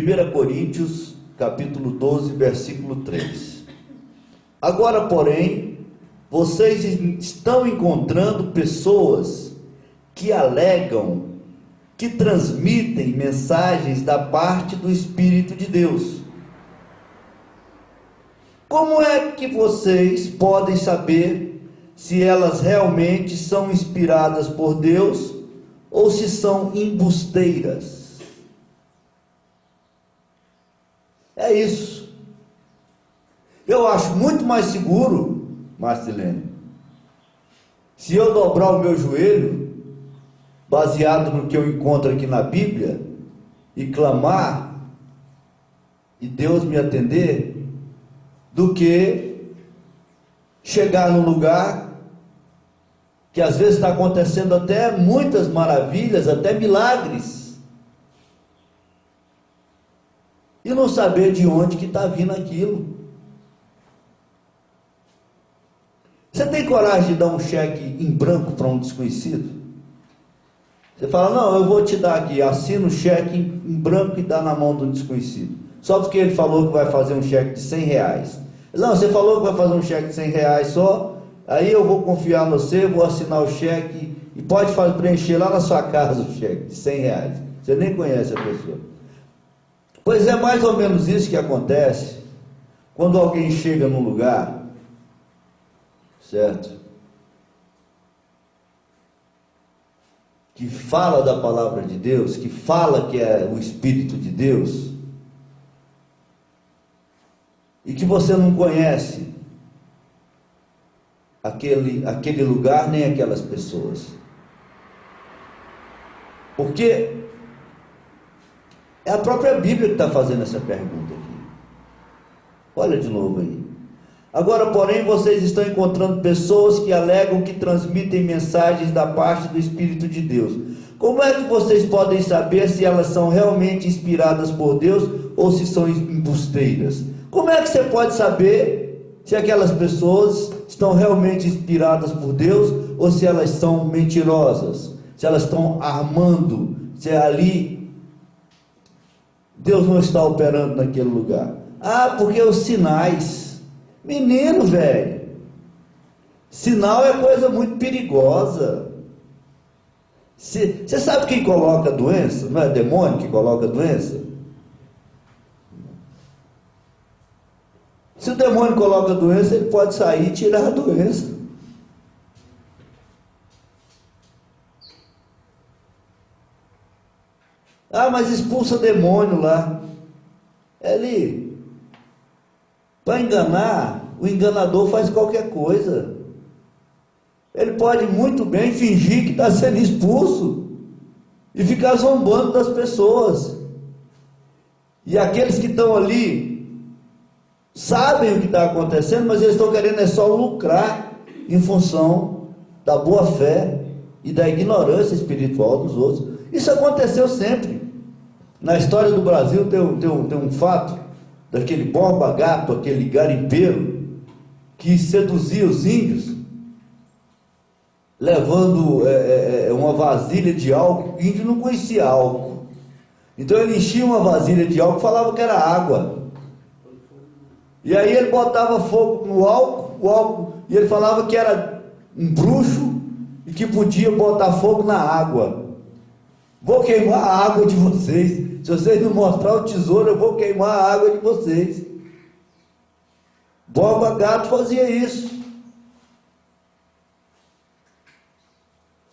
1 Coríntios, capítulo 12, versículo 3. Agora, porém, vocês estão encontrando pessoas que alegam que transmitem mensagens da parte do Espírito de Deus. Como é que vocês podem saber se elas realmente são inspiradas por Deus ou se são embusteiras? É isso. Eu acho muito mais seguro, Marcelene, se eu dobrar o meu joelho, baseado no que eu encontro aqui na Bíblia, e clamar, e Deus me atender, do que chegar num lugar que às vezes está acontecendo até muitas maravilhas, até milagres, e não saber de onde que está vindo aquilo. Você tem coragem de dar um cheque em branco para um desconhecido? Você fala, não, eu vou te dar aqui, assina o cheque em branco e dá na mão do desconhecido. Só porque ele falou que vai fazer um cheque de 100 reais. Não, você falou que vai fazer um cheque de 100 reais só, aí eu vou confiar no você, vou assinar o cheque e pode preencher lá na sua casa o cheque de 100 reais. Você nem conhece a pessoa. Pois é mais ou menos isso que acontece quando alguém chega num lugar, certo? Que fala da palavra de Deus, que fala que é o Espírito de Deus, e que você não conhece aquele lugar nem aquelas pessoas. Porque é a própria Bíblia que está fazendo essa pergunta aqui. Olha de novo aí. Agora, porém, vocês estão encontrando pessoas que alegam que transmitem mensagens da parte do Espírito de Deus. Como é que vocês podem saber se elas são realmente inspiradas por Deus ou se são embusteiras? Como é que você pode saber se aquelas pessoas estão realmente inspiradas por Deus ou se elas são mentirosas? Se elas estão armando, se ali Deus não está operando naquele lugar? Ah, porque os sinais... Menino, velho, sinal é coisa muito perigosa. Você sabe quem coloca a doença? Não é demônio que coloca a doença? Se o demônio coloca a doença, ele pode sair e tirar a doença. Ah, mas expulsa demônio lá. Ele... Para enganar, o enganador faz qualquer coisa. Ele pode muito bem fingir que está sendo expulso e ficar zombando das pessoas. E aqueles que estão ali sabem o que está acontecendo, mas eles estão querendo só lucrar em função da boa fé e da ignorância espiritual dos outros. Isso aconteceu sempre. Na história do Brasil tem um fato daquele Borba Gato, aquele garimpeiro que seduzia os índios, levando uma vasilha de álcool. O índio não conhecia álcool, então ele enchia uma vasilha de álcool e falava que era água, e aí ele botava fogo no álcool, e ele falava que era um bruxo e que podia botar fogo na água. Vou queimar a água de vocês. Se vocês não mostrar o tesouro, eu vou queimar a água de vocês. Borba Gato fazia isso.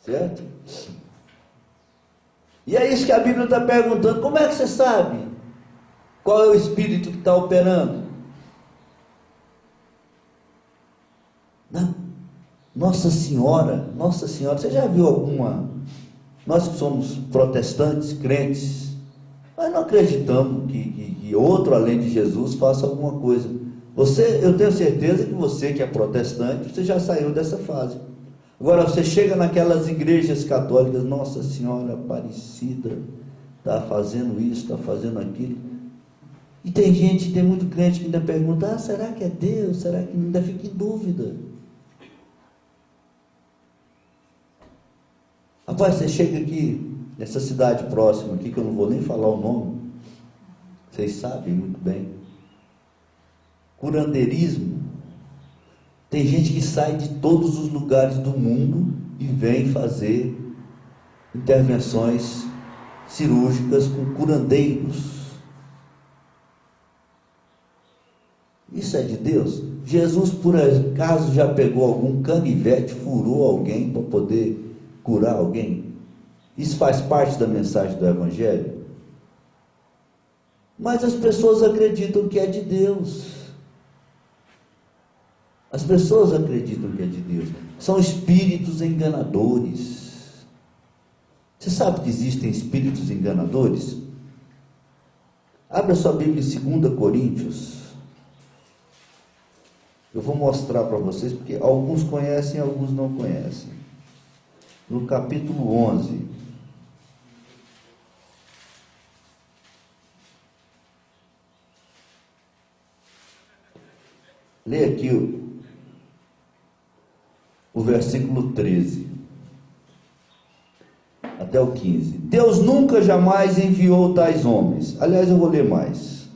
Certo? E é isso que a Bíblia está perguntando. Como é que você sabe qual é o espírito que está operando? Nossa Senhora, você já viu alguma... Nós que somos protestantes, crentes, nós não acreditamos que outro além de Jesus faça alguma coisa. Eu tenho certeza que você que é protestante, você já saiu dessa fase. Agora você chega naquelas igrejas católicas, Nossa Senhora Aparecida está fazendo isso, está fazendo aquilo. E tem muito crente que ainda pergunta, será que é Deus? Será que ainda fica em dúvida? Rapaz, você chega aqui, nessa cidade próxima aqui, que eu não vou nem falar o nome, Vocês sabem muito bem. Curandeirismo. Tem gente que sai de todos os lugares do mundo e vem fazer intervenções cirúrgicas com curandeiros. Isso é de Deus? Jesus, por acaso, já pegou algum canivete, furou alguém para poder curar alguém? Isso faz parte da mensagem do Evangelho? Mas as pessoas acreditam que é de Deus. As pessoas acreditam que é de Deus. São espíritos enganadores. Você sabe que existem espíritos enganadores? Abra sua Bíblia em 2 Coríntios. Eu vou mostrar para vocês, porque alguns conhecem, alguns não conhecem. No capítulo 11. Lê aqui o versículo 13 até o 15. Deus nunca jamais enviou tais homens. Aliás, eu vou ler mais.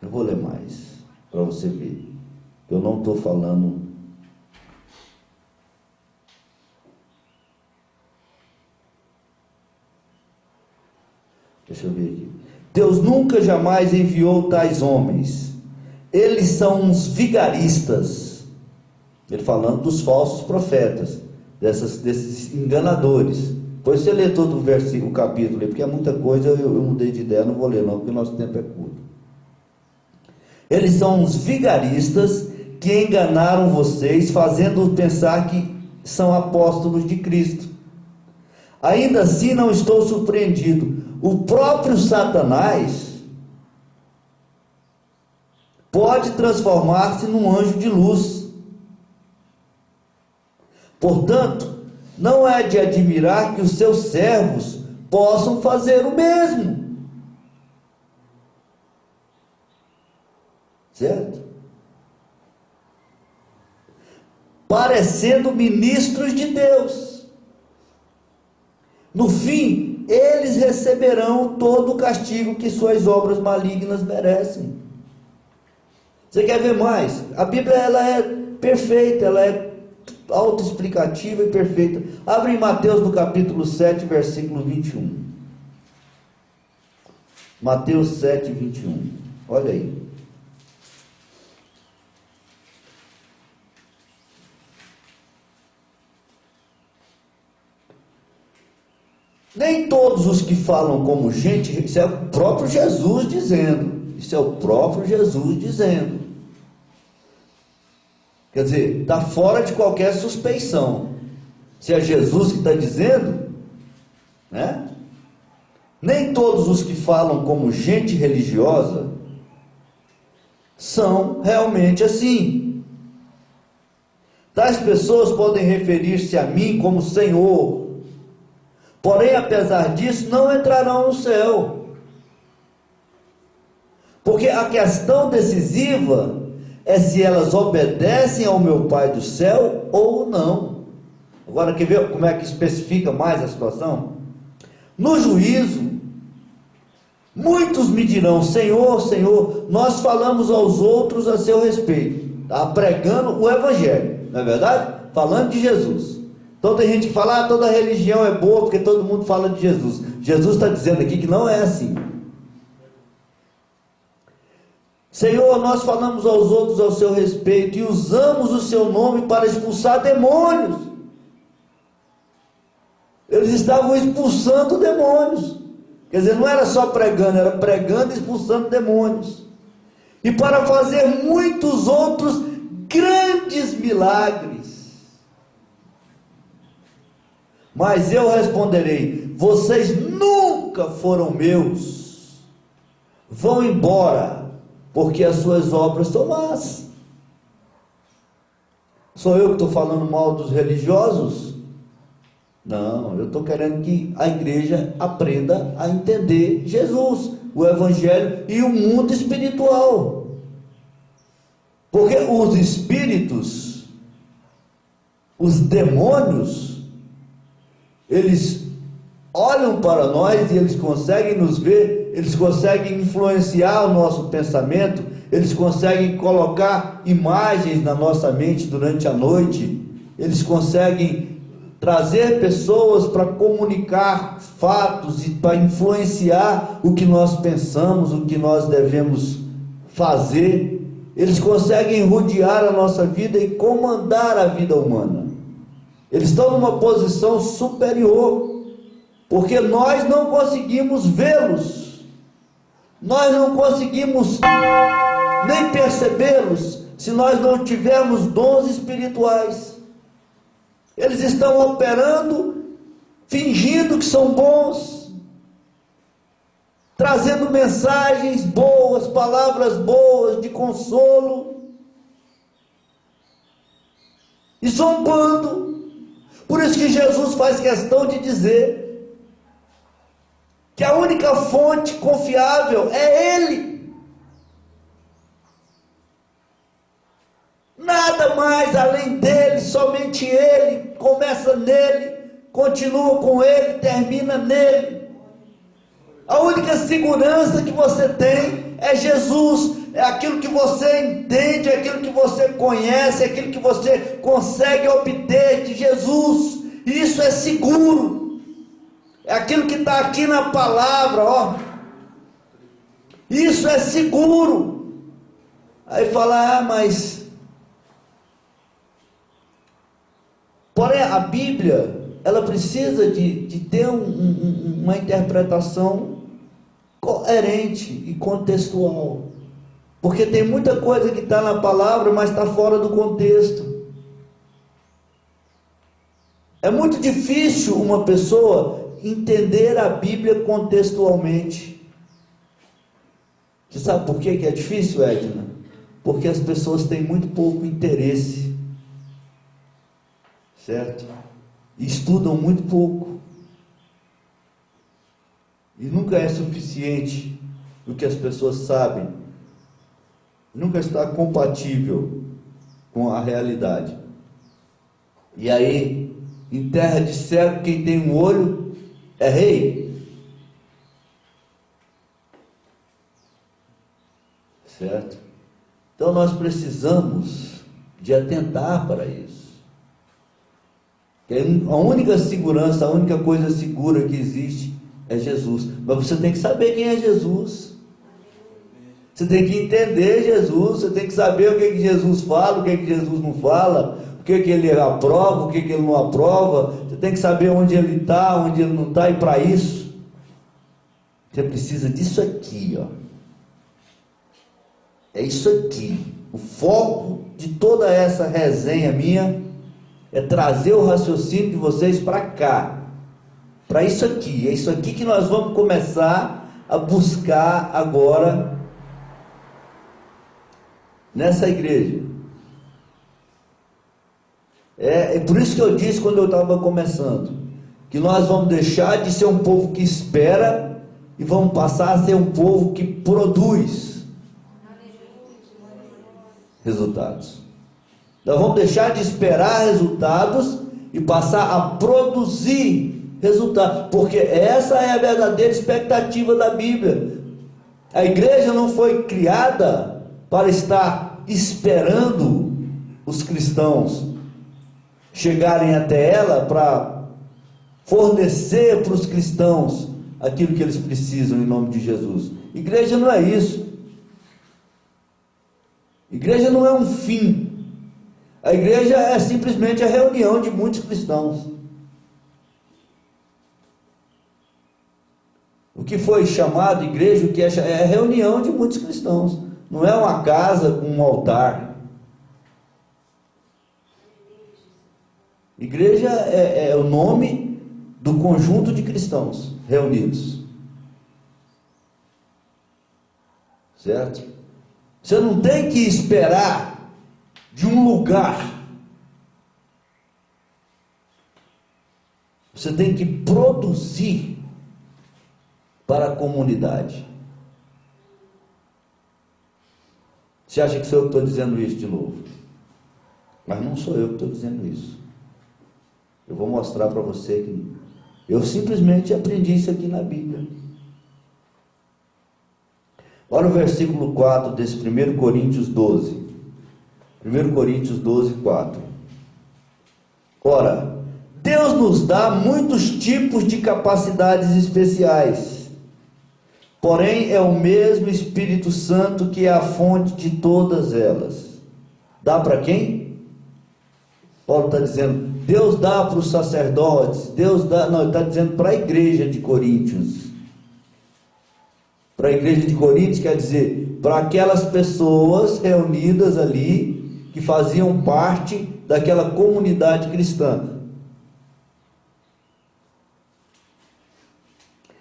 Eu vou ler mais, para você ver. Eu não estou falando. Deixa eu ver aqui. Deus nunca jamais enviou tais homens. Eles são uns vigaristas. Ele falando dos falsos profetas, desses enganadores. Depois você lê todo o versículo, o capítulo, porque é muita coisa, eu mudei de ideia, não vou ler não, porque o nosso tempo é curto. Eles são uns vigaristas que enganaram vocês, fazendo pensar que são apóstolos de Cristo. Ainda assim não estou surpreendido. O próprio Satanás pode transformar-se num anjo de luz. Portanto, não é de admirar que os seus servos possam fazer o mesmo. Certo? Parecendo ministros de Deus. No fim, eles receberão todo o castigo que suas obras malignas merecem. Você quer ver mais? A Bíblia, ela é perfeita, ela é autoexplicativa e perfeita. Abre em Mateus no capítulo 7, versículo 21. Mateus 7, 21. Olha aí. Nem todos os que falam como gente, isso é o próprio Jesus dizendo. Isso é o próprio Jesus dizendo. Quer dizer, está fora de qualquer suspeição. Se é Jesus que está dizendo, né? Nem todos os que falam como gente religiosa são realmente assim. Tais pessoas podem referir-se a mim como Senhor, porém, apesar disso, não entrarão no céu. Porque a questão decisiva é se elas obedecem ao meu Pai do céu ou não. Agora, quer ver como é que especifica mais a situação? No juízo, muitos me dirão: Senhor, Senhor, nós falamos aos outros a seu respeito. Está pregando o Evangelho, não é verdade? Falando de Jesus. Então tem gente que fala: toda religião é boa porque todo mundo fala de Jesus. Jesus está dizendo aqui que não é assim. Senhor, nós falamos aos outros ao seu respeito e usamos o seu nome para expulsar demônios. Eles estavam expulsando demônios. Quer dizer, não era só pregando, era pregando e expulsando demônios. E para fazer muitos outros grandes milagres. Mas eu responderei: vocês nunca foram meus. Vão embora, porque as suas obras são más. Sou eu que estou falando mal dos religiosos? Não, eu estou querendo que a igreja aprenda a entender Jesus, o Evangelho e o mundo espiritual. Porque os espíritos, os demônios, eles olham para nós e eles conseguem nos ver, eles conseguem influenciar o nosso pensamento, eles conseguem colocar imagens na nossa mente durante a noite, eles conseguem trazer pessoas para comunicar fatos e para influenciar o que nós pensamos, o que nós devemos fazer. Eles conseguem rodear a nossa vida e comandar a vida humana. Eles estão numa posição superior, porque nós não conseguimos vê-los, nós não conseguimos nem percebê-los, se nós não tivermos dons espirituais. Eles estão operando, fingindo que são bons, trazendo mensagens boas, palavras boas de consolo, e zombando. Por isso que Jesus faz questão de dizer que a única fonte confiável é Ele. Nada mais além dele, somente Ele. Começa nele, continua com Ele, termina nele. A única segurança que você tem é Jesus, é aquilo que você entende, é aquilo que você conhece, é aquilo que você consegue obter de Jesus. Isso é seguro, é aquilo que está aqui na palavra, ó. Isso é seguro. Aí fala, mas... Porém, a Bíblia, ela precisa de ter uma interpretação coerente e contextual. Porque tem muita coisa que está na palavra, mas está fora do contexto. É muito difícil uma pessoa entender a Bíblia contextualmente. Você sabe por que é difícil, Edna? Porque as pessoas têm muito pouco interesse. Certo? E estudam muito pouco. E nunca é suficiente o que as pessoas sabem. Nunca está compatível com a realidade. E aí, em terra de cego, quem tem um olho é rei. Certo? Então nós precisamos de atentar para isso. A única segurança, a única coisa segura que existe é Jesus. Mas você tem que saber quem é Jesus. Você tem que entender Jesus. Você tem que saber o que Jesus fala, o que Jesus não fala, o que ele aprova, o que ele não aprova. Você tem que saber onde ele está, onde ele não está. E para isso, você precisa disso aqui, ó. É isso aqui. O foco de toda essa resenha minha é trazer o raciocínio de vocês para cá, para isso aqui. É isso aqui que nós vamos começar a buscar agora nessa igreja. É por isso que eu disse quando eu estava começando, que nós vamos deixar de ser um povo que espera e vamos passar a ser um povo que produz resultados. Nós vamos deixar de esperar resultados e passar a produzir resultados, porque essa é a verdadeira expectativa da Bíblia. A igreja não foi criada para estar esperando os cristãos chegarem até ela para fornecer para os cristãos aquilo que eles precisam em nome de Jesus. Igreja não é isso. Igreja não é um fim. A igreja é simplesmente a reunião de muitos cristãos. O que foi chamado igreja, o que é a reunião de muitos cristãos. Não é uma casa com um altar. Igreja é o nome do conjunto de cristãos reunidos. Certo? Você não tem que esperar de um lugar. Você tem que produzir para a comunidade. Você acha que sou eu que estou dizendo isso de novo? Mas não sou eu que estou dizendo isso. Eu vou mostrar para você que Eu simplesmente aprendi isso aqui na Bíblia. Olha o versículo 4 desse 1 Coríntios 12. 1 Coríntios 12, 4. Ora, Deus nos dá muitos tipos de capacidades especiais, porém é o mesmo Espírito Santo que é a fonte de todas elas. Dá para quem? Paulo está dizendo, Deus dá para os sacerdotes, Deus dá, não, ele está dizendo para a igreja de Coríntios. Para a igreja de Coríntios quer dizer, para aquelas pessoas reunidas ali, que faziam parte daquela comunidade cristã.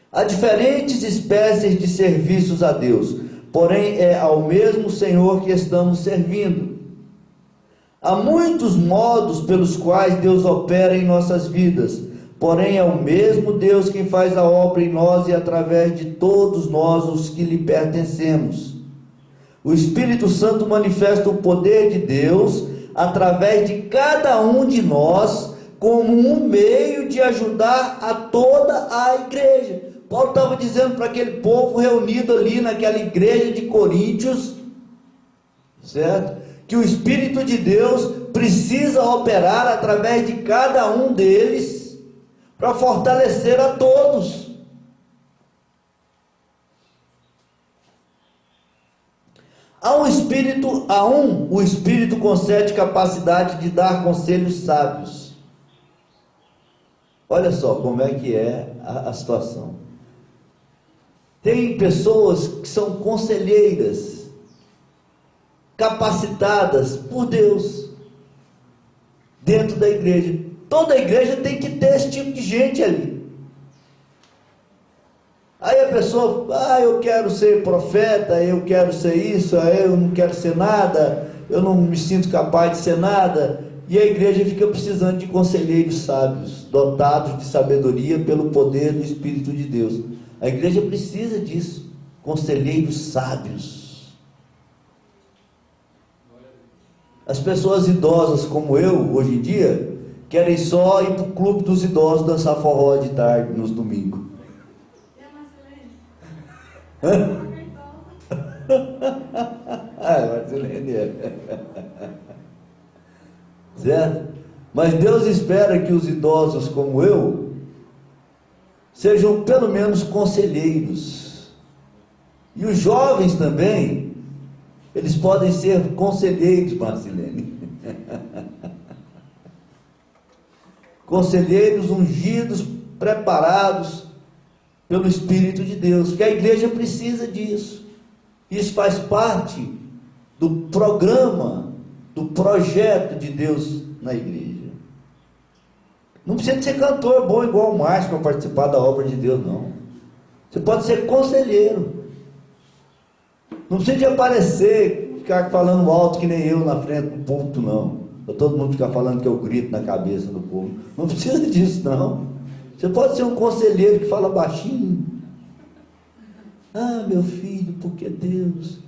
Há diferentes espécies de serviços a Deus, porém é ao mesmo Senhor que estamos servindo. Há muitos modos pelos quais Deus opera em nossas vidas, porém é o mesmo Deus quem faz a obra em nós e através de todos nós os que lhe pertencemos. O Espírito Santo manifesta o poder de Deus através de cada um de nós como um meio de ajudar a toda a igreja. Paulo estava dizendo para aquele povo reunido ali naquela igreja de Coríntios, certo? Que o Espírito de Deus precisa operar através de cada um deles para fortalecer a todos. O Espírito concede capacidade de dar conselhos sábios. Olha só como é que é a situação. Tem pessoas que são conselheiras, capacitadas por Deus, dentro da igreja. Toda igreja tem que ter esse tipo de gente ali. Aí a pessoa, eu quero ser profeta, eu quero ser isso, eu não quero ser nada, eu não me sinto capaz de ser nada. E a igreja fica precisando de conselheiros sábios, dotados de sabedoria pelo poder do Espírito de Deus. A igreja precisa disso, conselheiros sábios. As pessoas idosas como eu, hoje em dia, querem só ir para o clube dos idosos dançar forró de tarde, nos domingos. Marcelene é. Certo? Mas Deus espera que os idosos como eu sejam pelo menos conselheiros. E os jovens também, eles podem ser conselheiros, Marcelene. Conselheiros ungidos, preparados pelo Espírito de Deus, porque a igreja precisa disso. Isso faz parte do programa, do projeto de Deus na igreja. Não precisa ser cantor bom igual o Márcio para participar da obra de Deus, não. Você pode ser conselheiro. Não precisa de aparecer, ficar falando alto que nem eu na frente do púlpito, não. Para todo mundo ficar falando que eu grito na cabeça do povo. Não precisa disso, não. Você pode ser um conselheiro que fala baixinho. Meu filho, porque Deus...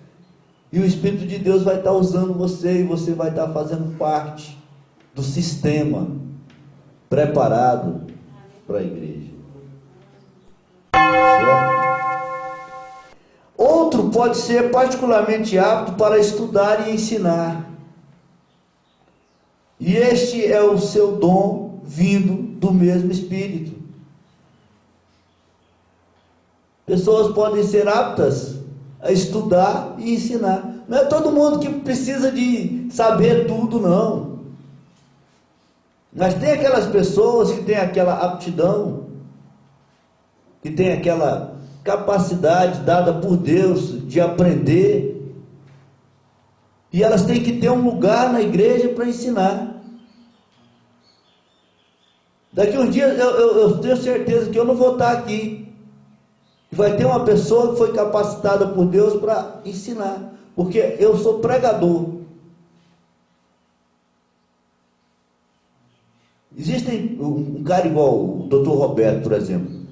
E o Espírito de Deus vai estar usando você, e você vai estar fazendo parte do sistema preparado para a igreja. Certo? Outro pode ser particularmente apto para estudar e ensinar. E este é o seu dom vindo do mesmo Espírito. Pessoas podem ser aptas a estudar e ensinar. Não é todo mundo que precisa de saber tudo, não. Mas tem aquelas pessoas que têm aquela aptidão, que têm aquela capacidade dada por Deus de aprender, e elas têm que ter um lugar na igreja para ensinar. Daqui uns dias eu tenho certeza que eu não vou estar aqui. Vai ter uma pessoa que foi capacitada por Deus para ensinar, porque eu sou pregador. Existe um cara igual o Dr. Roberto, por exemplo.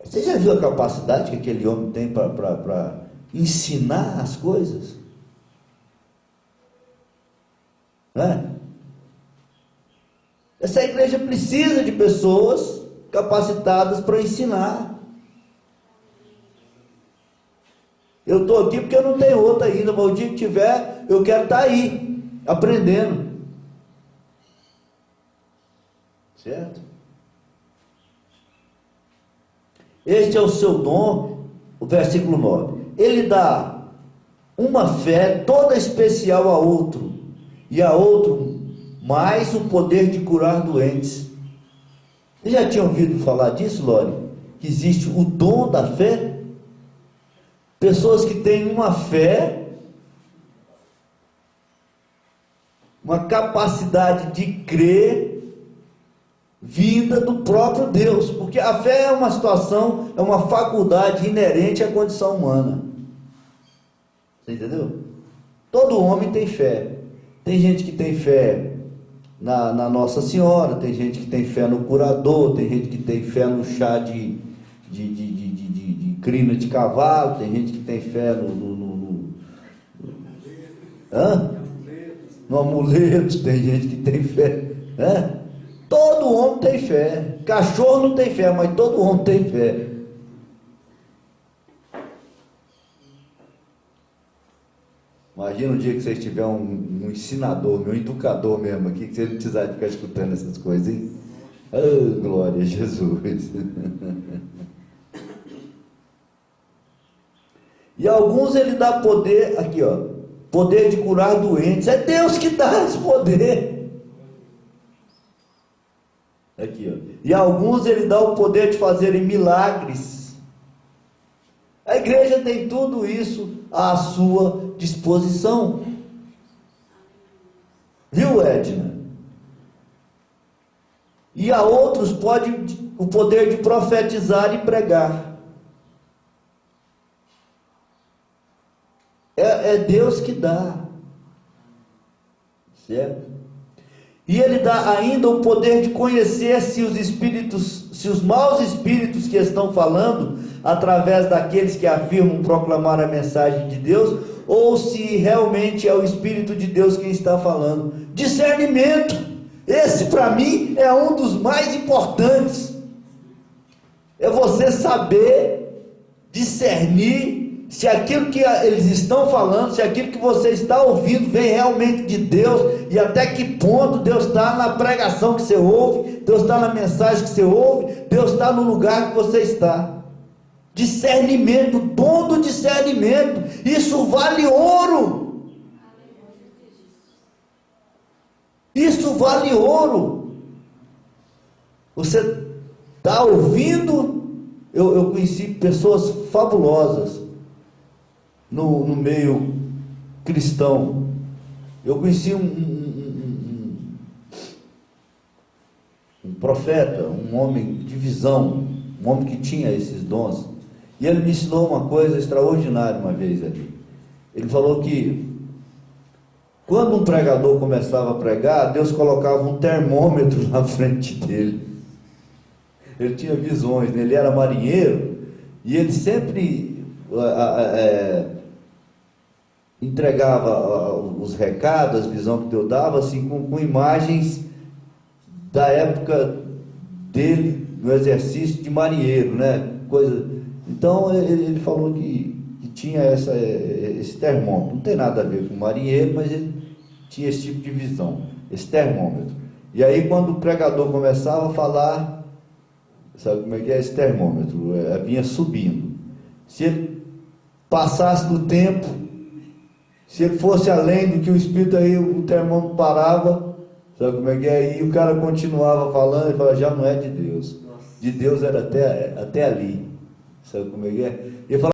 Você já viu a capacidade que aquele homem tem para ensinar as coisas? Não é? Essa igreja precisa de pessoas capacitadas para ensinar. Eu estou aqui porque eu não tenho outra ainda, mas o dia que tiver, eu quero estar aí, aprendendo. Certo? Este é o seu dom, o versículo 9. Ele dá uma fé toda especial a outro, e a outro mais o poder de curar doentes. Você já tinha ouvido falar disso, Lore? Que existe o dom da fé? Pessoas que têm uma fé, uma capacidade de crer, vinda do próprio Deus, porque a fé é uma situação, é uma faculdade inerente à condição humana. Você entendeu? Todo homem tem fé. Tem gente que tem fé na Nossa Senhora, tem gente que tem fé no curador, tem gente que tem fé no chá de crina de cavalo, tem gente que tem fé no amuleto, tem gente que tem fé. Todo homem tem fé. Cachorro não tem fé, mas todo homem tem fé. Imagina um dia que você tiver um ensinador, um educador mesmo aqui, que você não precisar de ficar escutando essas coisas, hein? Oh, glória a Jesus. E alguns ele dá poder, aqui ó, poder de curar doentes. É Deus que dá esse poder. Aqui ó. E a alguns ele dá o poder de fazerem milagres. A igreja tem tudo isso à sua disposição. Viu, Edna? E a outros pode o poder de profetizar e pregar. É Deus que dá. Certo? E ele dá ainda o poder de conhecer se os maus espíritos que estão falando, através daqueles que afirmam proclamar a mensagem de Deus, ou se realmente é o Espírito de Deus quem está falando. Discernimento. Esse para mim é um dos mais importantes. É você saber discernir se aquilo que eles estão falando, se aquilo que você está ouvindo vem realmente de Deus, e até que ponto Deus está na pregação que você ouve, Deus está na mensagem que você ouve, Deus está no lugar que você está. Discernimento, dom do discernimento, isso vale ouro. Isso vale ouro. Você está ouvindo? Eu conheci pessoas fabulosas no meio cristão. Eu conheci um profeta, um homem de visão, um homem que tinha esses dons, e ele me ensinou uma coisa extraordinária uma vez ali. Ele falou que quando um pregador começava a pregar, Deus colocava um termômetro na frente dele. Ele tinha visões, né? Ele era marinheiro, e ele sempre entregava os recados, as visões que Deus dava, assim, com imagens da época dele, no exercício de marinheiro, né? Então ele falou que tinha esse termômetro. Não tem nada a ver com marinheiro, mas ele tinha esse tipo de visão, esse termômetro. E aí quando o pregador começava a falar, sabe como é que é esse termômetro? Vinha subindo. Se ele passasse do tempo, se ele fosse além do que o Espírito, aí o termômetro parava, sabe como é que é? E o cara continuava falando, e falava, já não é de Deus. De Deus era até ali. Sabe como é que é? E ele falava,